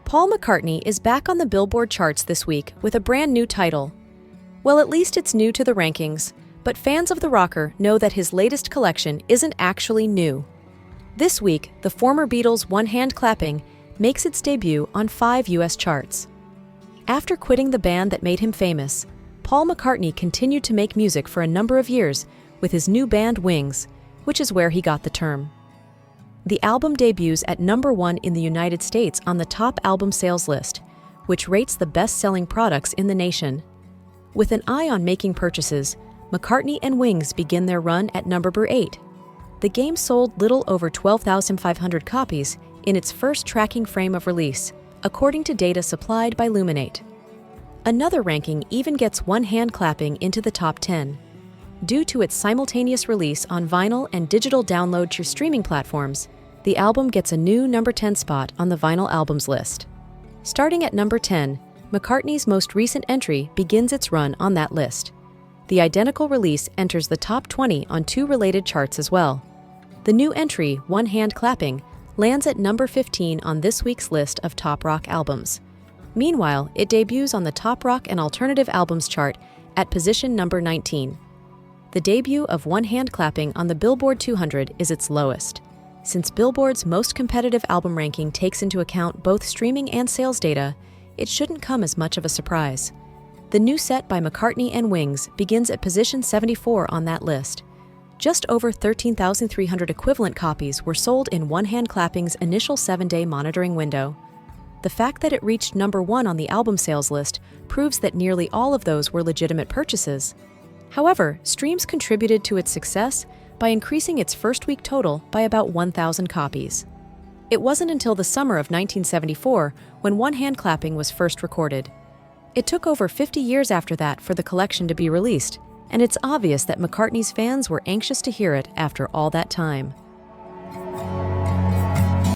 Paul McCartney is back on the Billboard charts this week with a brand new title. Well, at least it's new to the rankings, but fans of the rocker know that his latest collection isn't actually new. This week, the former Beatles' One Hand Clapping makes its debut on 5 US charts. After quitting the band that made him famous, Paul McCartney continued to make music for a number of years with his new band Wings, which is where he got the term. The album debuts at number 1 in the United States on the top album sales list, which rates the best-selling products in the nation. With an eye on making purchases, McCartney and Wings begin their run at number 8. The game sold little over 12,500 copies in its first tracking frame of release, according to data supplied by Luminate. Another ranking even gets One Hand Clapping into the top 10. Due to its simultaneous release on vinyl and digital download to streaming platforms, the album gets a new number 10 spot on the vinyl albums list. Starting at number 10, McCartney's most recent entry begins its run on that list. The identical release enters the top 20 on 2 related charts as well. The new entry, One Hand Clapping, lands at number 15 on this week's list of top rock albums. Meanwhile, it debuts on the top rock and alternative albums chart at position number 19. The debut of One Hand Clapping on the Billboard 200 is its lowest. Since Billboard's most competitive album ranking takes into account both streaming and sales data, it shouldn't come as much of a surprise. The new set by McCartney and Wings begins at position 74 on that list. Just over 13,300 equivalent copies were sold in One Hand Clapping's initial 7-day monitoring window. The fact that it reached number 1 on the album sales list proves that nearly all of those were legitimate purchases. However, streams contributed to its success by increasing its first-week total by about 1,000 copies. It wasn't until the summer of 1974 when One Hand Clapping was first recorded. It took over 50 years after that for the collection to be released, and it's obvious that McCartney's fans were anxious to hear it after all that time.